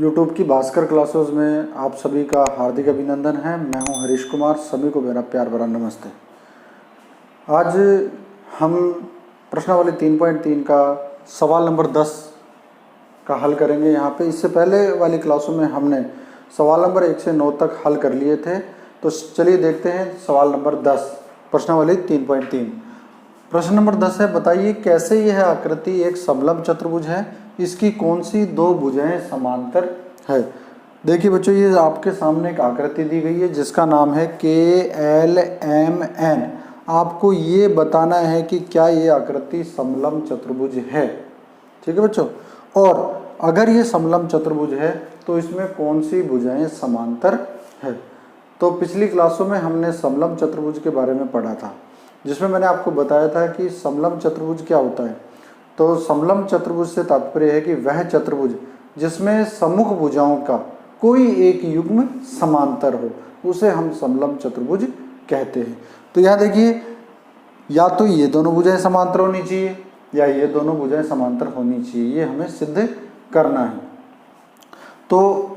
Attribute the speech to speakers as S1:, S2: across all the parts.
S1: YouTube की Bhaskar classes में आप सभी का हार्दिक अभिनंदन है। मैं हूं हरीश कुमार, सभी को मेरा प्यार भरा नमस्ते। आज हम प्रश्नावली 3.3 का सवाल नंबर 10 का हल करेंगे। यहाँ पे इससे पहले वाली क्लासों में हमने सवाल नंबर 1 से 9 तक हल कर लिए थे। तो चलिए देखते हैं सवाल नंबर 10 प्रश्नावली 3.3। प्रश्न नंबर 10 है, बताइए कैसे यह आकृति एक समलंब चतुर्भुज है, इसकी कौन सी दो भुजाएं समांतर है। देखिए बच्चों, ये आपके सामने एक आकृति दी गई है जिसका नाम है KLMN। आपको ये बताना है कि क्या ये आकृति समलंब चतुर्भुज है। ठीक है बच्चों, और अगर ये समलंब चतुर्भुज है तो इसमें कौन सी भुजाएं समांतर है। तो पिछली क्लासों में हमने समलंब चतुर्भुज के बारे में पढ़ा था, जिसमें मैंने आपको बताया था कि समलंब चतुर्भुज क्या होता है। तो समलंब चतुर्भुज से तात्पर्य है कि वह चतुर्भुज जिसमें सम्मुख भुजाओं का कोई एक युग्म समांतर हो, उसे हम समलंब चतुर्भुज कहते हैं। तो यहाँ देखिए, या तो ये दोनों भुजाएं समांतर होनी चाहिए या ये दोनों भुजाएं समांतर होनी चाहिए, ये हमें सिद्ध करना है। तो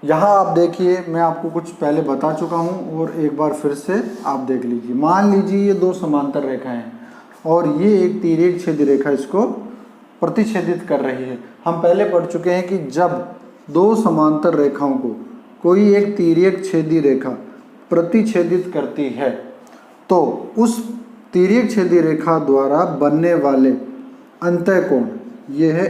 S1: यहाँ आप देखिए, मैं आपको कुछ पहले बता चुका हूँ और एक बार फिर से आप देख लीजिए। मान लीजिए ये दो समांतर रेखाएं हैं और ये एक तिर्यक छेदी रेखा इसको प्रतिच्छेदित कर रही है। हम पहले पढ़ चुके हैं कि जब दो समांतर रेखाओं को कोई एक तिर्यक छेदी रेखा प्रतिच्छेदित करती है तो उस तिर्यक छेदी रेखा द्वारा बनने वाले अंतःकोण, ये है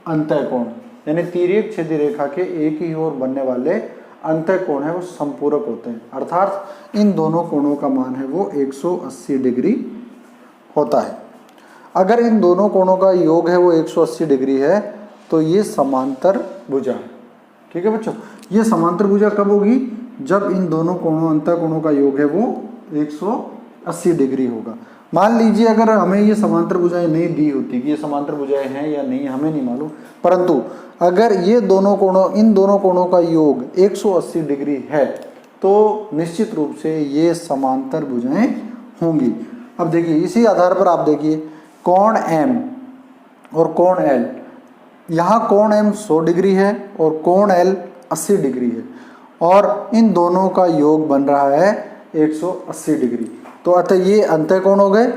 S1: अंतःकोण, यानी तिर्यक छेदी रेखा के एक ही ओर बनने वाले अंतःकोण है वो संपूरक होते हैं। अर्थात इन दोनों कोणों का मान है वो 180 डिग्री होता है। अगर इन दोनों कोणों का योग है वो 180 डिग्री है तो ये समांतर भुजा है। ठीक है बच्चों, ये समांतर भुजा कब होगी? जब इन दोनों कोणों अंतःकोणों का योग है वो 180 डिग्री होगा। मान लीजिए अगर हमें ये समांतर भुजाएं नहीं दी होती कि ये समांतर भुजाएं हैं या नहीं, हमें नहीं मालूम, परंतु अगर ये दोनों कोणों, इन दोनों कोणों का योग 180 डिग्री है तो निश्चित रूप से ये समांतर भुजाएं होंगी। अब देखिए, इसी आधार पर आप देखिए कोण M और कोण L, यहाँ कोण M 100 डिग्री है और कोण L 80 डिग्री है और इन दोनों का योग बन रहा है 180 डिग्री। तो अतः ये अंतःकोण हो गए।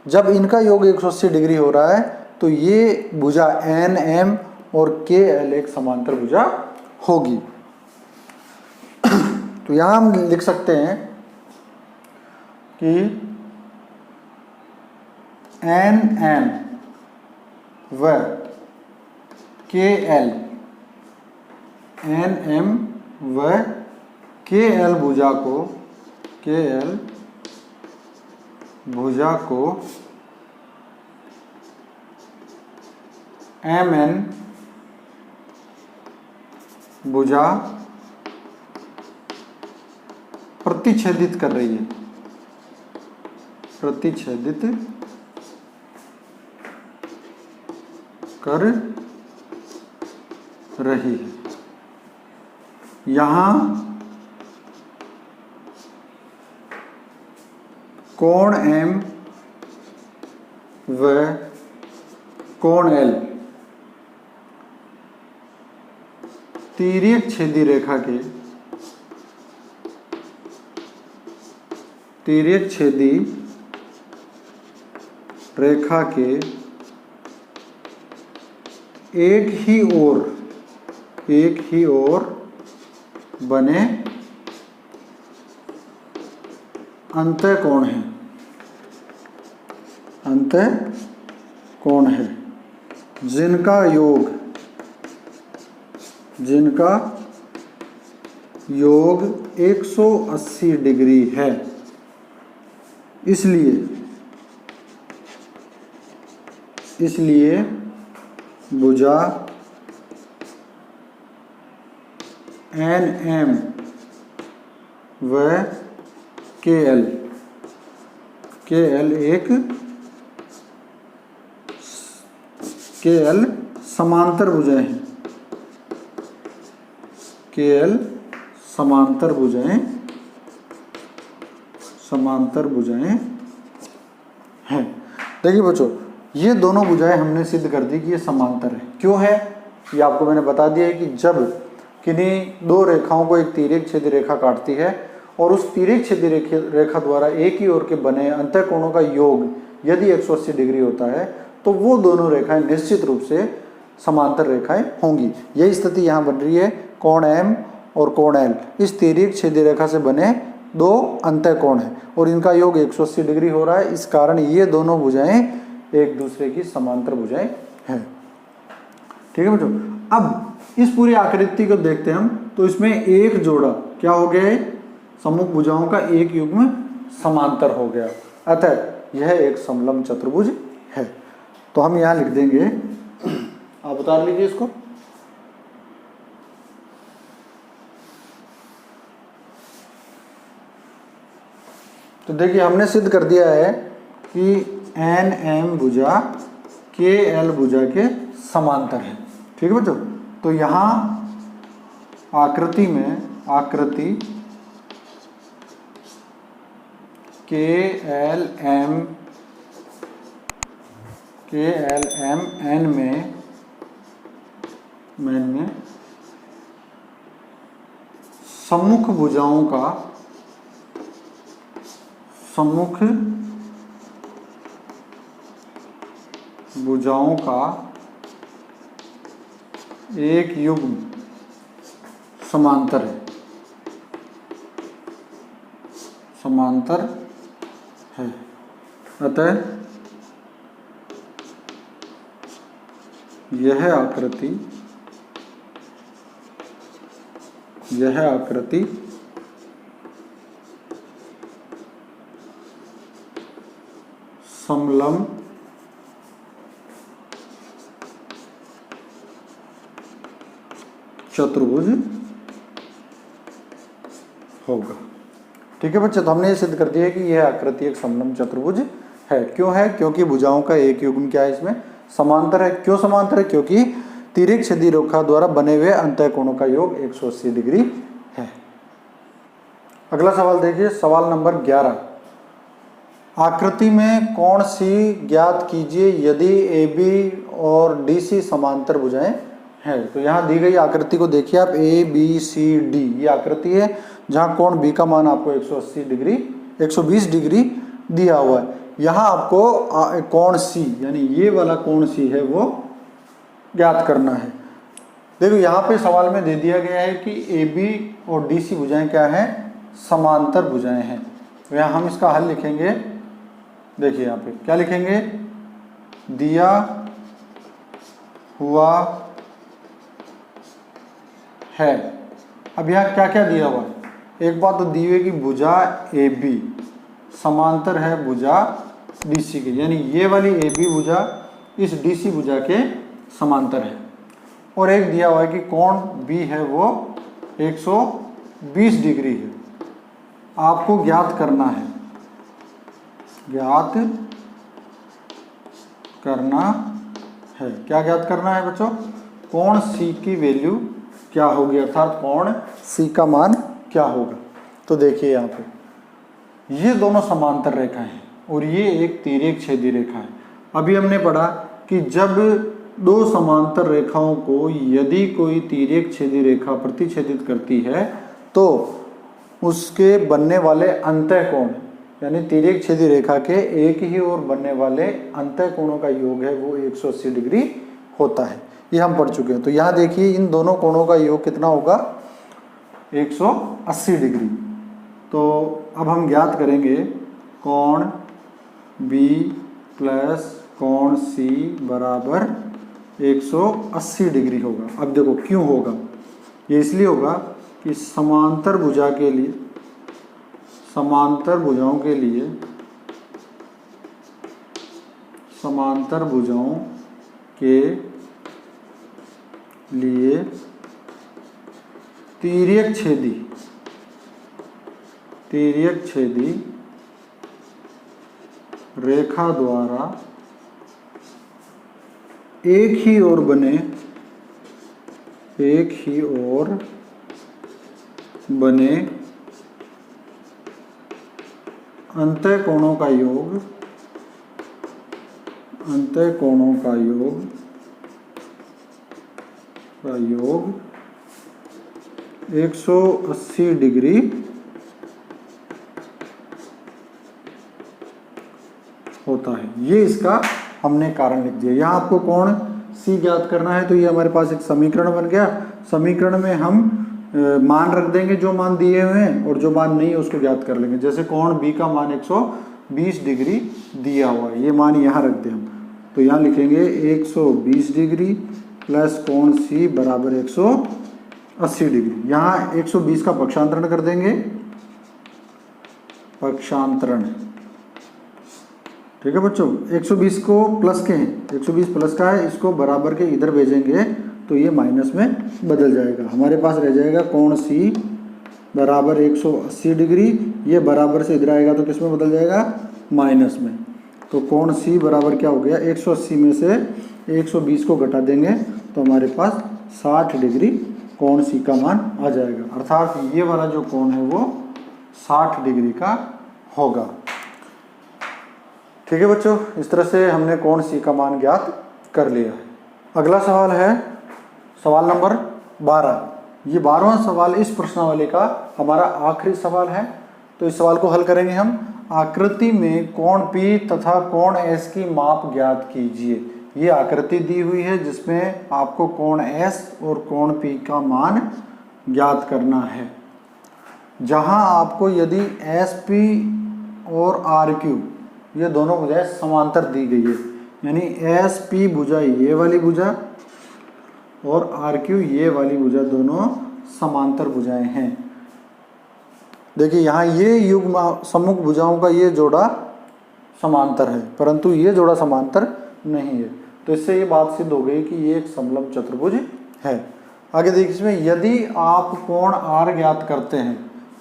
S1: जब इनका योग 180 डिग्री हो रहा है तो ये भुजा NM और KL एक समांतर भुजा होगी। तो यहाँ हम लिख सकते हैं कि NM व KL, NM व KL भुजा को, KL भुजा को MN भुजा प्रतिच्छेदित कर रही है, प्रतिच्छेदित कर रही है। यहाँ कोण M व कोण L तिर्यक छेदी रेखा के, तिर्यक छेदी रेखा के एक ही ओर बने अंतःकोण है, अंतःकोण है जिनका योग 180 डिग्री है। इसलिए भुजा NM व KL समांतर भुजाएं हैं, KL समांतर भुजाएं हैं। देखिए बच्चों, ये दोनों भुजाएं हमने सिद्ध कर दी कि ये समांतर है। क्यों है? ये आपको मैंने बता दिया है कि जब किन्हीं दो रेखाओं को एक तिर्यक छेदी रेखा काटती है और उस तिर्यक छेदी रेखा द्वारा एक ही ओर के बने अंतःकोणों का योग यदि 180 डिग्री होता है तो वो दोनों रेखाएं निश्चित रूप से समांतर रेखाएं होंगी। यही स्थिति यहाँ बन रही है। कोण M और कोण L इस तिर्यक छेदी रेखा से बने दो अंतःकोण हैं और इनका योग 180 डिग्री हो रहा है। इस कारण ये दोनों भुजाएं एक दूसरे की समांतर भुजाएं हैं। ठीक है बच्चों, अब इस पूरी आकृति को देखते हैं हम, तो इसमें एक जोड़ा क्या हो गया है, सम्मुख भुजाओं का एक युग्म समांतर हो गया, अतः यह एक समलंब चतुर्भुज है। तो हम यहाँ लिख देंगे, आप उतार लीजिए इसको। तो देखिए हमने सिद्ध कर दिया है कि एन एम भुजा के एल भुजा के समांतर है। ठीक है बच्चों, तो यहाँ आकृति में आकृति के एल एम एन में सम्मुख भुजाओं का एक युग्म समांतर है, अतः यह आकृति समलंब चतुर्भुज होगा। ठीक है बच्चे, तो हमने ये सिद्ध कर दिया है कि यह आकृति एक समलंब चतुर्भुज है। क्यों है? क्योंकि भुजाओं का एक युग्म क्या है, इसमें समांतर है। क्यों समांतर है? क्योंकि तिर्यक छेदी रेखा द्वारा बने हुए अंतःकोणों का योग 180 डिग्री है। अगला सवाल देखिए, सवाल नंबर 11। आकृति में कोण सी ज्ञात कीजिए यदि AB और DC समांतर भुजाएं हैं। तो यहाँ दी गई आकृति को देखिए आप, ABCD ये आकृति है जहाँ कोण B का मान आपको 120 डिग्री दिया हुआ है। यहाँ आपको कोण C यानी ये वाला कोण C है वो ज्ञात करना है। देखो यहाँ पे सवाल में दे दिया गया है कि AB और DC भुजाएं क्या हैं, समांतर भुजाएं हैं। तो यहाँ हम इसका हल लिखेंगे। देखिए यहाँ पे क्या लिखेंगे, दिया हुआ है। अब यहाँ क्या क्या दिया हुआ है, एक बात तो दी हुई कि भुजा AB समांतर है भुजा DC के, यानी ये वाली AB भुजा इस DC भुजा के समांतर है। और एक दिया हुआ है कि कोण B है वो 120 डिग्री है। आपको ज्ञात करना है, क्या ज्ञात करना है बच्चों, कोण C की वैल्यू क्या होगी, अर्थात कोण C का मान क्या होगा। तो देखिए यहाँ पे ये दोनों समांतर रेखा हैं और ये एक तिर्यक छेदी रेखा है। अभी हमने पढ़ा कि जब दो समांतर रेखाओं को यदि कोई तिर्यक छेदी रेखा प्रतिच्छेदित करती है तो उसके बनने वाले अंतःकोण यानी तिर्यक छेदी रेखा के एक ही ओर बनने वाले अंतःकोणों का योग है वो 180 डिग्री होता है। ये हम पढ़ चुके हैं। तो यहाँ देखिए इन दोनों कोणों का योग कितना होगा, 180 डिग्री। तो अब हम ज्ञात करेंगे कोण B प्लस कोण C बराबर 180 डिग्री होगा। अब देखो क्यों होगा, ये इसलिए होगा कि समांतर भुजाओं के लिए तिर्यक छेदी रेखा द्वारा एक ही ओर बने अंतःकोणों का योग का योग 180 डिग्री होता है। ये इसका हमने कारण लिख दिया। यहाँ आपको कोण C ज्ञात करना है, तो ये हमारे पास एक समीकरण बन गया। समीकरण में हम मान रख देंगे जो मान दिए हुए हैं, और जो मान नहीं है उसको ज्ञात कर लेंगे। जैसे कोण B का मान 120 डिग्री दिया हुआ है, ये मान यहाँ रख दें हम, तो यहाँ लिखेंगे 120 डिग्री प्लस कोण C बराबर 180 डिग्री। यहाँ 120 का पक्षांतरण कर देंगे, पक्षांतरण, ठीक है बच्चों। 120 को प्लस के हैं, 120 प्लस का है, इसको बराबर के इधर भेजेंगे तो ये माइनस में बदल जाएगा। हमारे पास रह जाएगा कोण C बराबर 180 डिग्री, ये बराबर से इधर आएगा तो किस में बदल जाएगा, माइनस में। तो कोण C बराबर क्या हो गया, 180 में से 120 को घटा देंगे तो हमारे पास 60 डिग्री कोण C का मान आ जाएगा। अर्थात ये वाला जो कोण है वो 60 डिग्री का होगा। ठीक है बच्चों, इस तरह से हमने कोण C का मान ज्ञात कर लिया है। अगला सवाल है सवाल नंबर 12। ये 12वां सवाल इस प्रश्नावली का हमारा आखिरी सवाल है। तो इस सवाल को हल करेंगे हम। आकृति में कोण P तथा कोण S की माप ज्ञात कीजिए। ये आकृति दी हुई है जिसमें आपको कोण S और कोण P का मान ज्ञात करना है। जहां आपको यदि SP और RQ ये दोनों भुजाएं समांतर दी गई है, यानी SP भुजा ये वाली भुजा और RQ ये वाली भुजा दोनों समांतर भुजाएं हैं। देखिए यहाँ ये युग्म सम्मुख भुजाओं का ये जोड़ा समांतर है, परंतु ये जोड़ा समांतर नहीं है। तो इससे ये बात सिद्ध हो गई कि ये एक समलंब चतुर्भुज है। आगे देखिए, इसमें यदि आप कोण R ज्ञात करते हैं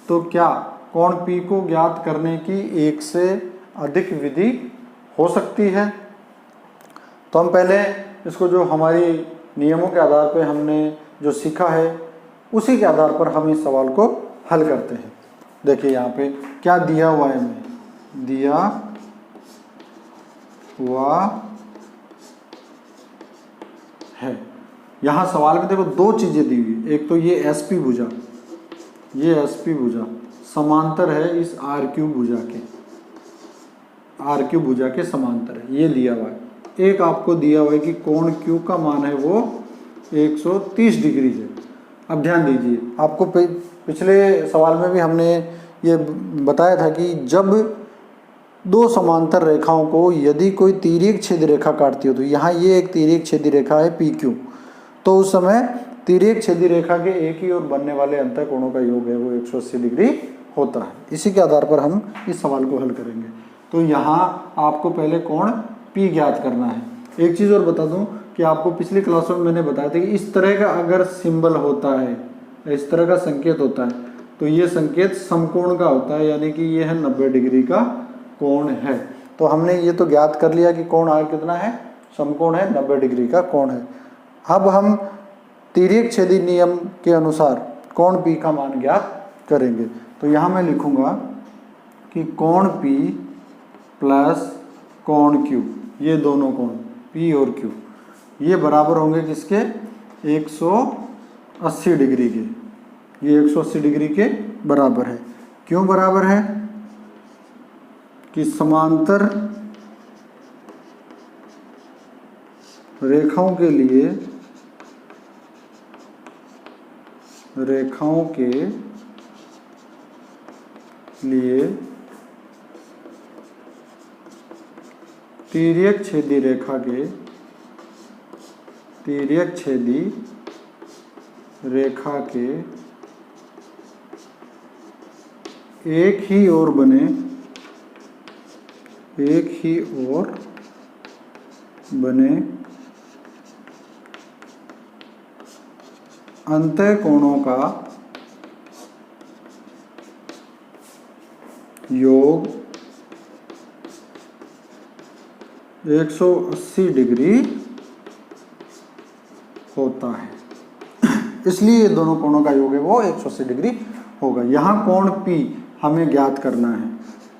S1: तो क्या कोण P को ज्ञात करने की एक से अधिक विधि हो सकती है। तो हम पहले इसको जो हमारी नियमों के आधार पर हमने जो सीखा है उसी के आधार पर हम इस सवाल को हल करते हैं। देखिए यहाँ पे क्या दिया हुआ है, हमें दिया हुआ है। यहाँ सवाल में देखो दो चीजें दी हुई, एक तो ये SP भुजा, ये SP भुजा समांतर है इस RQ भुजा के, RQ भुजा के समांतर है, ये दिया हुआ है। एक आपको दिया हुआ है कि कोण Q का मान है वो 130 डिग्री है। अब ध्यान दीजिए, आपको पिछले सवाल में भी हमने ये बताया था कि जब दो समांतर रेखाओं को यदि कोई तिर्यक छेदी रेखा काटती हो, तो यहाँ ये एक तिर्यक छेदी रेखा है PQ, तो उस समय तिर्यक छेदी रेखा के एक ही ओर बनने वाले अंतर कोणों का योग है वो 180 डिग्री होता है। इसी के आधार पर हम इस सवाल को हल करेंगे। तो यहाँ आपको पहले कोण P ज्ञात करना है। एक चीज़ और बता दूं कि आपको पिछली क्लासों में मैंने बताया था कि इस तरह का अगर सिंबल होता है, इस तरह का संकेत होता है, तो ये संकेत समकोण का होता है, यानी कि ये है 90 डिग्री का कोण है। तो हमने ये तो ज्ञात कर लिया कि कोण R कितना है, समकोण है, 90 डिग्री का कोण है। अब हम तिर्यक छेदी नियम के अनुसार कोण P का मान ज्ञात करेंगे। तो यहाँ मैं लिखूंगा कि कोण P प्लस कोण Q, ये दोनों कोण P और Q ये बराबर होंगे किसके, 180 डिग्री के। ये 180 डिग्री के बराबर है। क्यों बराबर है कि समांतर रेखाओं के लिए तिर्यक छेदी रेखा के एक ही ओर बने अंतःकोणों का योग 180 डिग्री होता है। इसलिए ये दोनों कोणों का योग है वो 180 डिग्री होगा। यहाँ कोण P हमें ज्ञात करना है,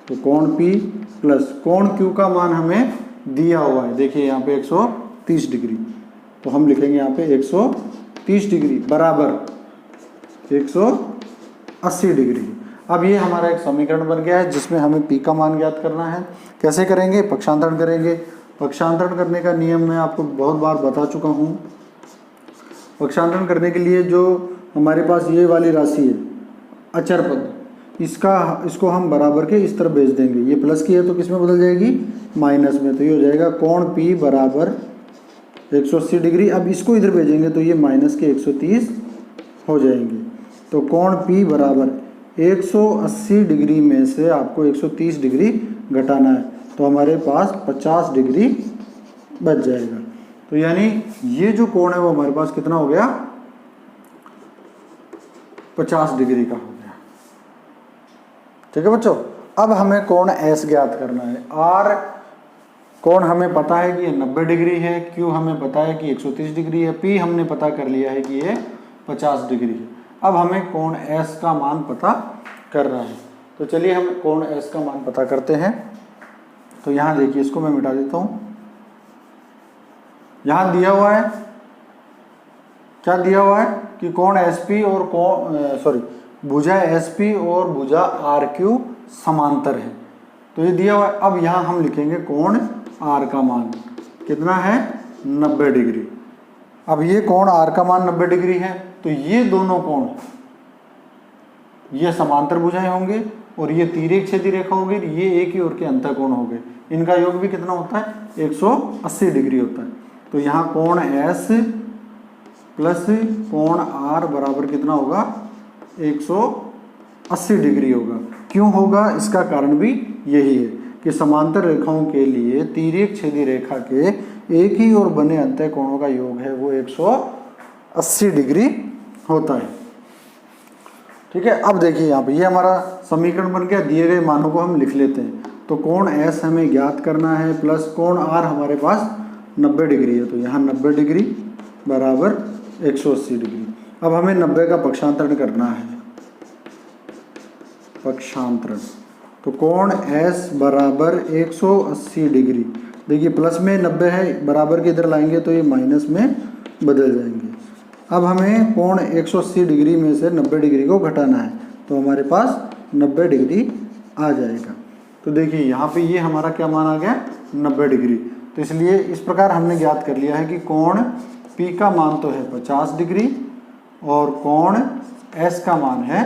S1: तो कोण P प्लस कोण Q का मान हमें दिया हुआ है। देखिए यहाँ पे 130 डिग्री, तो हम लिखेंगे यहाँ पे 130 30 डिग्री बराबर 180 डिग्री। अब ये हमारा एक समीकरण बन गया है जिसमें हमें P का मान ज्ञात करना है। कैसे करेंगे? पक्षांतरण करेंगे। पक्षांतरण करने का नियम मैं आपको बहुत बार बता चुका हूँ। पक्षांतरण करने के लिए जो हमारे पास ये वाली राशि है अचर पद, इसको हम बराबर के इस तरफ भेज देंगे। ये प्लस की है तो किस में बदल जाएगी? माइनस में। तो ये हो जाएगा कोण P बराबर 180 डिग्री। अब इसको इधर भेजेंगे तो ये माइनस के 130 हो जाएंगे। तो कोण P बराबर 180 डिग्री में से आपको 130 डिग्री घटाना है, तो हमारे पास 50 डिग्री बच जाएगा। तो यानी ये जो कोण है वो हमारे पास कितना हो गया? 50 डिग्री का हो गया। ठीक है बच्चों। अब हमें कोण S ज्ञात करना है। R कोण हमें पता है कि ये 90 डिग्री है, Q हमें पता है कि 130 डिग्री है, P हमने पता कर लिया है कि ये 50 डिग्री है। अब हमें कोण S का मान पता करना है। तो चलिए हम कोण S का मान पता करते हैं। तो यहाँ देखिए, इसको मैं मिटा देता हूँ। यहाँ दिया हुआ है, क्या दिया हुआ है कि कोण SP और भुजा SP और भुजा RQ समांतर है। तो ये दिया हुआ है। अब यहाँ हम लिखेंगे कोण R का मान कितना है? 90 डिग्री। अब ये कोण R का मान 90 डिग्री है, तो ये दोनों कोण ये समांतर भुजाएं होंगे और ये तिर्यक छेदी रेखा होगी, ये एक ही ओर के अंतःकोण हो गए। इनका योग भी कितना होता है? 180 डिग्री होता है। तो यहाँ कोण S प्लस कोण R बराबर कितना होगा? 180 डिग्री होगा। क्यों होगा? इसका कारण भी यही है कि समांतर रेखाओं के लिए तिर्यक छेदी रेखा के एक ही ओर बने अंतःकोणों का योग है वो 180 डिग्री होता है। ठीक है। अब देखिए यहाँ पे ये हमारा समीकरण बन गया। दिए गए मानों को हम लिख लेते हैं। तो कोण S हमें ज्ञात करना है प्लस कोण R हमारे पास 90 डिग्री है, तो यहाँ 90 डिग्री बराबर 180 डिग्री। अब हमें 90 का पक्षांतरण करना है। पक्षांतरण तो कोण S बराबर 180 डिग्री। देखिए प्लस में 90 है, बराबर के इधर लाएंगे तो ये माइनस में बदल जाएंगे। अब हमें कोण 180 डिग्री में से 90 डिग्री को घटाना है, तो हमारे पास 90 डिग्री आ जाएगा। तो देखिए यहाँ पे ये हमारा क्या मान आ गया? 90 डिग्री। तो इसलिए इस प्रकार हमने ज्ञात कर लिया है कि कोण P का मान तो है 50 डिग्री और कोण S का मान है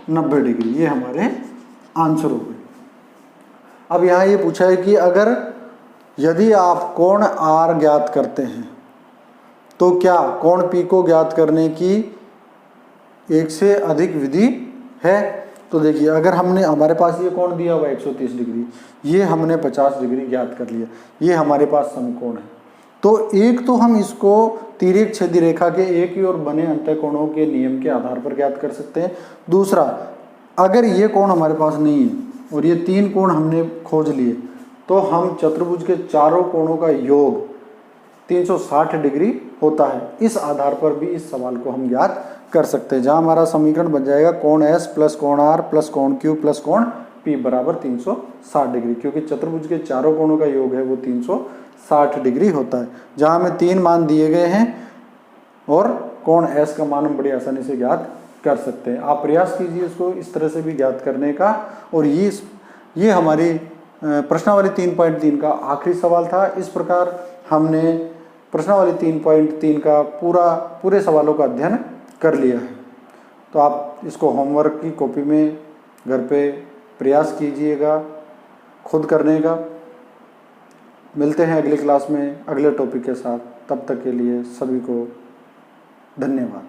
S1: 90 डिग्री। ये हमारे आंसर हो गए। अब यहाँ ये पूछा है कि अगर यदि आप कोण R ज्ञात करते हैं तो क्या कोण P को ज्ञात करने की एक से अधिक विधि है? तो देखिए अगर हमारे पास ये कोण दिया हुआ है 130 डिग्री, ये हमने 50 डिग्री ज्ञात कर लिया, ये हमारे पास समकोण है। तो एक तो हम इसको तिर्यक छेदी रेखा के एक ही ओर बने अंतःकोणों के नियम के आधार पर ज्ञात कर सकते हैं। दूसरा, अगर ये कोण हमारे पास नहीं है और ये 3 कोण हमने खोज लिए, तो हम चतुर्भुज के चारों कोणों का योग 360 डिग्री होता है। इस आधार पर भी इस सवाल को हम ज्ञात कर सकते हैं, जहां हमारा समीकरण बन जाएगा कोण S प्लस कोण R प्लस कोण Q प्लस कोण P बराबर 360 डिग्री, क्योंकि चतुर्भुज के चारों कोणों का योग है वो 360 डिग्री होता है। जहां हमें 3 मान दिए गए हैं और कोण S का मान हम बड़ी आसानी से ज्ञात कर सकते हैं। आप प्रयास कीजिए इसको इस तरह से भी ज्ञात करने का। और ये हमारी प्रश्नावली 3.3 का आखिरी सवाल था। इस प्रकार हमने प्रश्नावली 3.3 का पूरे सवालों का अध्ययन कर लिया है। तो आप इसको होमवर्क की कॉपी में घर पे प्रयास कीजिएगा खुद करने का। मिलते हैं अगली क्लास में अगले टॉपिक के साथ। तब तक के लिए सभी को धन्यवाद।